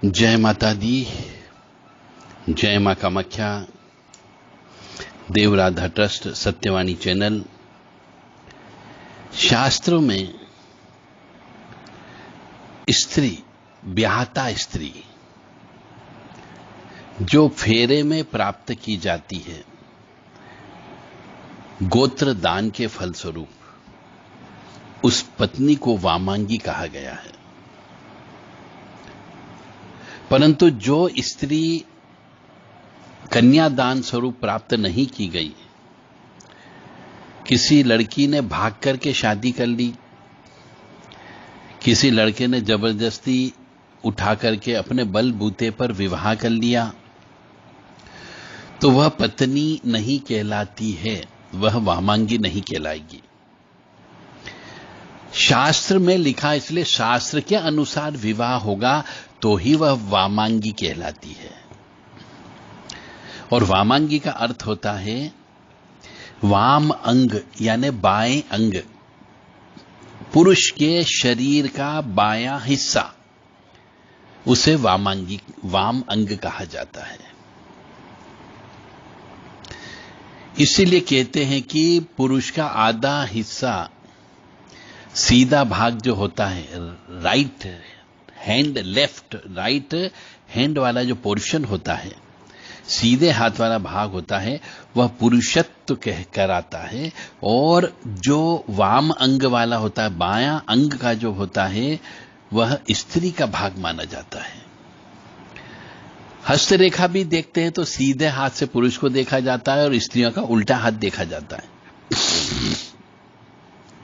जय माता दी, जय मां कामाख्या, देव राधा ट्रस्ट, सत्यवाणी चैनल। शास्त्रों में स्त्री, ब्याहता स्त्री जो फेरे में प्राप्त की जाती है, गोत्र दान के फलस्वरूप उस पत्नी को वामांगी कहा गया है। परंतु जो स्त्री कन्यादान स्वरूप प्राप्त नहीं की गई, किसी लड़की ने भाग करके शादी कर ली, किसी लड़के ने जबरदस्ती उठा करके अपने बलबूते पर विवाह कर लिया, तो वह पत्नी नहीं कहलाती है, वह वामांगी नहीं कहलाएगी। शास्त्र में लिखा, इसलिए शास्त्र के अनुसार विवाह होगा तो ही वह वामांगी कहलाती है। और वामांगी का अर्थ होता है वाम अंग, यानी बाएं अंग, पुरुष के शरीर का बायां हिस्सा, उसे वामांगी, वाम अंग कहा जाता है। इसीलिए कहते हैं कि पुरुष का आधा हिस्सा, सीधा भाग जो होता है, right hand, left right hand वाला जो पोर्शन होता है, सीधे हाथ वाला भाग होता है, वह पुरुषत्व कहकर आता है। और जो वाम अंग वाला होता है, बायां अंग का जो होता है, वह स्त्री का भाग माना जाता है। हस्तरेखा भी देखते हैं तो सीधे हाथ से पुरुष को देखा जाता है और स्त्रियों का उल्टा हाथ देखा जाता है।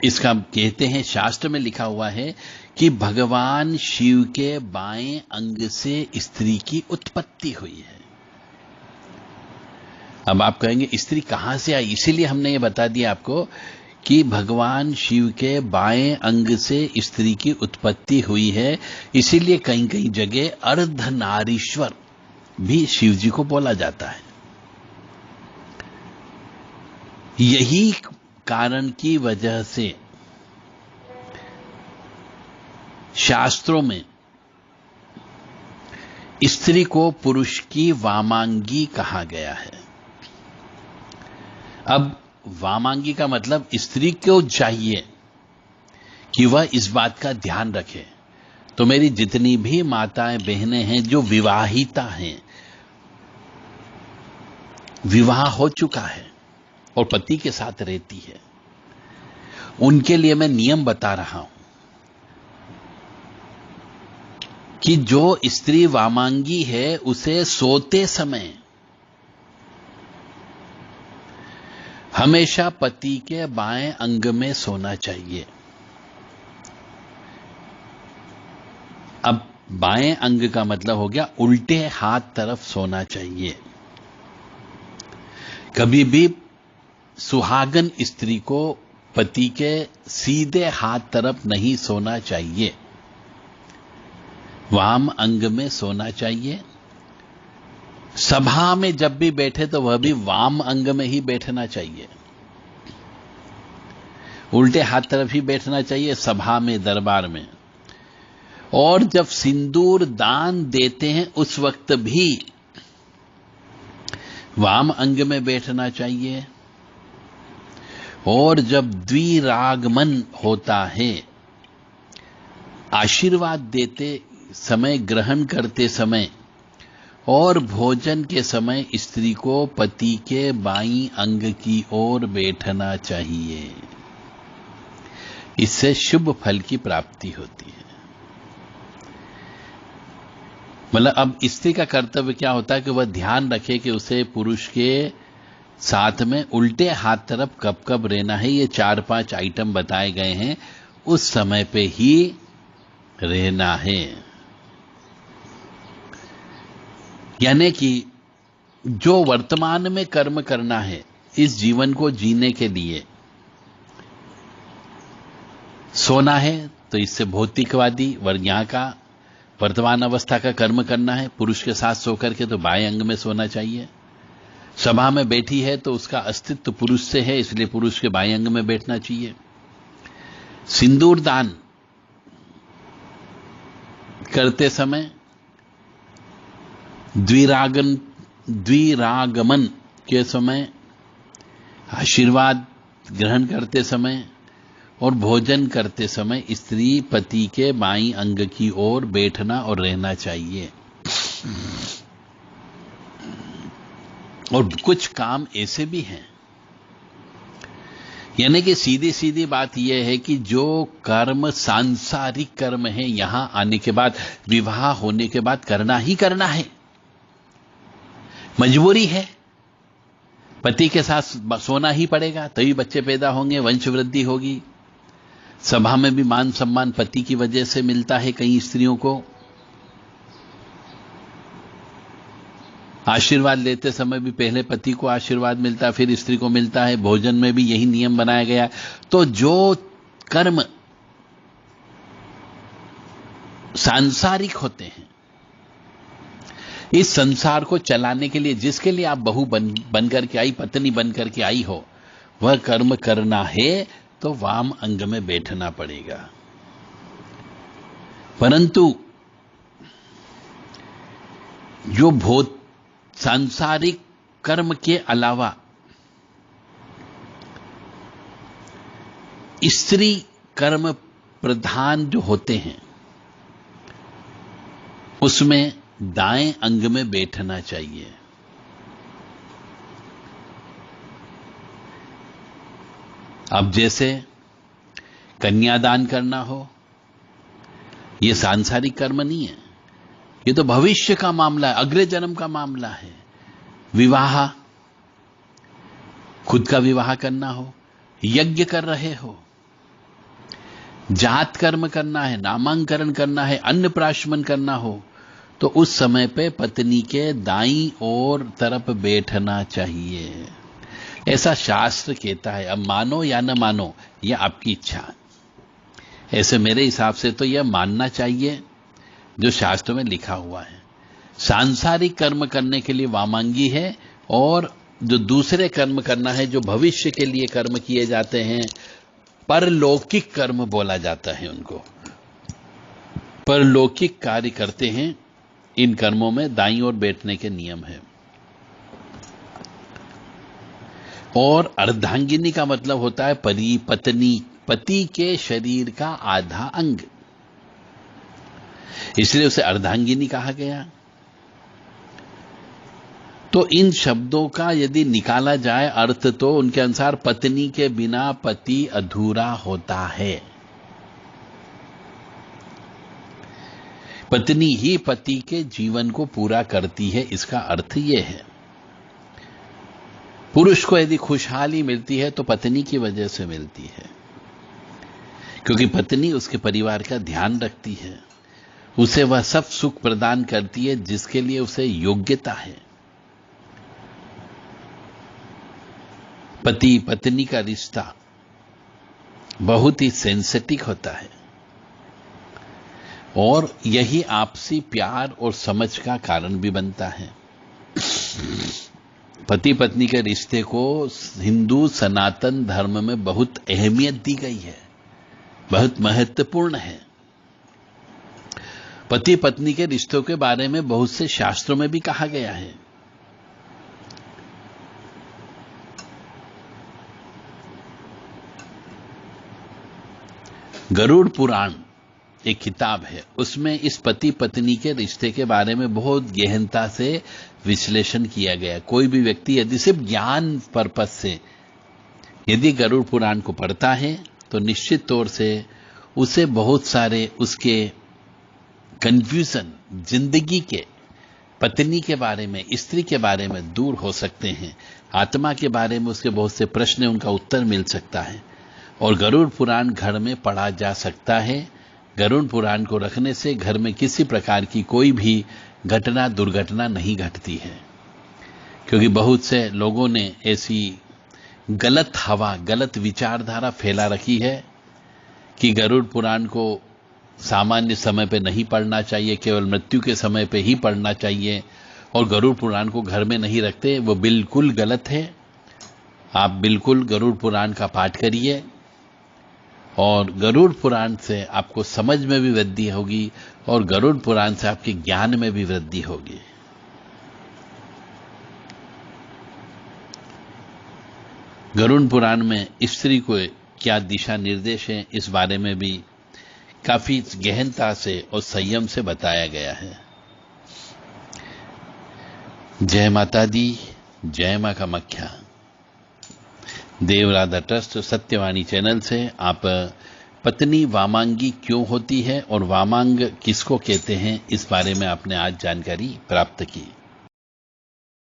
इसका कहते हैं, शास्त्र में लिखा हुआ है कि भगवान शिव के बाएं अंग से स्त्री की उत्पत्ति हुई है। अब आप कहेंगे स्त्री कहां से आई, इसीलिए हमने ये बता दिया आपको कि भगवान शिव के बाएं अंग से स्त्री की उत्पत्ति हुई है। इसीलिए कहीं कहीं जगह अर्धनारीश्वर भी शिव जी को बोला जाता है। यही कारण की वजह से शास्त्रों में स्त्री को पुरुष की वामांगी कहा गया है। अब वामांगी का मतलब स्त्री को चाहिए कि वह इस बात का ध्यान रखे। तो मेरी जितनी भी माताएं बहनें हैं जो विवाहिता हैं, विवाह हो चुका है और पति के साथ रहती है, उनके लिए मैं नियम बता रहा हूं कि जो स्त्री वामांगी है उसे सोते समय हमेशा पति के बाएं अंग में सोना चाहिए। अब बाएं अंग का मतलब हो गया उल्टे हाथ तरफ सोना चाहिए। कभी भी सुहागन स्त्री को पति के सीधे हाथ तरफ नहीं सोना चाहिए, वाम अंग में सोना चाहिए। सभा में जब भी बैठे तो वह भी वाम अंग में ही बैठना चाहिए, उल्टे हाथ तरफ ही बैठना चाहिए सभा में, दरबार में। और जब सिंदूर दान देते हैं उस वक्त भी वाम अंग में बैठना चाहिए। और जब द्विरागमन होता है, आशीर्वाद देते समय, ग्रहण करते समय और भोजन के समय स्त्री को पति के बाईं अंग की ओर बैठना चाहिए। इससे शुभ फल की प्राप्ति होती है। मतलब अब स्त्री का कर्तव्य क्या होता है कि वह ध्यान रखे कि उसे पुरुष के साथ में उल्टे हाथ तरफ कब कब रहना है। ये 4-5 आइटम बताए गए हैं, उस समय पे ही रहना है। यानी कि जो वर्तमान में कर्म करना है इस जीवन को जीने के लिए, सोना है तो इससे भौतिकवादी वर्ग, यहां का वर्तमान अवस्था का कर्म करना है, पुरुष के साथ सोकर के तो बाएं अंग में सोना चाहिए। सभा में बैठी है तो उसका अस्तित्व पुरुष से है, इसलिए पुरुष के बाएं अंग में बैठना चाहिए। सिंदूर दान करते समय द्विरागमन के समय, आशीर्वाद ग्रहण करते समय और भोजन करते समय स्त्री पति के बाईं अंग की ओर बैठना और रहना चाहिए। और कुछ काम ऐसे भी हैं, यानी कि सीधी सीधी बात यह है कि जो कर्म सांसारिक कर्म है, यहां आने के बाद, विवाह होने के बाद करना ही करना है, मजबूरी है। पति के साथ सोना ही पड़ेगा, तभी बच्चे पैदा होंगे, वंश वृद्धि होगी। सभा में भी मान सम्मान पति की वजह से मिलता है कई स्त्रियों को। आशीर्वाद लेते समय भी पहले पति को आशीर्वाद मिलता है, फिर स्त्री को मिलता है। भोजन में भी यही नियम बनाया गया है। तो जो कर्म सांसारिक होते हैं, इस संसार को चलाने के लिए, जिसके लिए आप बहू बन करके आई, पत्नी बन करके आई हो, वह कर्म करना है तो वाम अंग में बैठना पड़ेगा। परंतु जो भौतिक सांसारिक कर्म के अलावा स्त्री कर्म प्रधान जो होते हैं, उसमें दाएं अंग में बैठना चाहिए। अब जैसे कन्यादान करना हो, यह सांसारिक कर्म नहीं है, ये तो भविष्य का मामला है, अगले जन्म का मामला है। विवाह, खुद का विवाह करना हो, यज्ञ कर रहे हो, जात कर्म करना है, नामांकरण करना है, अन्नप्राशमन करना हो, तो उस समय पे पत्नी के दाईं ओर तरफ बैठना चाहिए, ऐसा शास्त्र कहता है। अब मानो या न मानो, यह आपकी इच्छा। ऐसे मेरे हिसाब से तो यह मानना चाहिए जो शास्त्र में लिखा हुआ है। सांसारिक कर्म करने के लिए वामांगी है, और जो दूसरे कर्म करना है, जो भविष्य के लिए कर्म किए जाते हैं, परलौकिक कर्म बोला जाता है उनको। परलौकिक कार्य करते हैं, इन कर्मों में दाईं ओर बैठने के नियम है। और अर्धांगिनी का मतलब होता है परी, पत्नी, पति के शरीर का आधा अंग, इसलिए उसे अर्धांगिनी कहा गया। तो इन शब्दों का यदि निकाला जाए अर्थ, तो उनके अनुसार पत्नी के बिना पति अधूरा होता है। पत्नी ही पति के जीवन को पूरा करती है, इसका अर्थ यह है। पुरुष को यदि खुशहाली मिलती है तो पत्नी की वजह से मिलती है, क्योंकि पत्नी उसके परिवार का ध्यान रखती है, उसे वह सब सुख प्रदान करती है जिसके लिए उसे योग्यता है। पति पत्नी का रिश्ता बहुत ही सेंसिटिव होता है, और यही आपसी प्यार और समझ का कारण भी बनता है। पति पत्नी के रिश्ते को हिंदू सनातन धर्म में बहुत अहमियत दी गई है, बहुत महत्वपूर्ण है। पति पत्नी के रिश्तों के बारे में बहुत से शास्त्रों में भी कहा गया है। गरुड़ पुराण एक किताब है, उसमें इस पति पत्नी के रिश्ते के बारे में बहुत गहनता से विश्लेषण किया गया। कोई भी व्यक्ति यदि सिर्फ ज्ञान पर्पस से यदि गरुड़ पुराण को पढ़ता है, तो निश्चित तौर से उसे बहुत सारे उसके कंफ्यूजन, जिंदगी के, पत्नी के बारे में, स्त्री के बारे में दूर हो सकते हैं। आत्मा के बारे में उसके बहुत से प्रश्न, उनका उत्तर मिल सकता है। और गरुड़ पुराण घर में पढ़ा जा सकता है। गरुड़ पुराण को रखने से घर में किसी प्रकार की कोई भी घटना, दुर्घटना नहीं घटती है, क्योंकि बहुत से लोगों ने ऐसी गलत हवा, गलत विचारधारा फैला रखी है कि गरुड़ पुराण को सामान्य समय पे नहीं पढ़ना चाहिए, केवल मृत्यु के समय पे ही पढ़ना चाहिए, और गरुड़ पुराण को घर में नहीं रखते। वो बिल्कुल गलत है। आप बिल्कुल गरुड़ पुराण का पाठ करिए, और गरुड़ पुराण से आपको समझ में भी वृद्धि होगी, और गरुड़ पुराण से आपके ज्ञान में भी वृद्धि होगी। गरुड़ पुराण में स्त्री को क्या दिशा निर्देश है, इस बारे में भी काफी गहनता से और संयम से बताया गया है। जय माता दी, जय मां कामाख्या। देव राधा ट्रस्ट सत्यवाणी चैनल से आप पत्नी वामांगी क्यों होती है और वामांग किसको कहते हैं, इस बारे में आपने आज जानकारी प्राप्त की।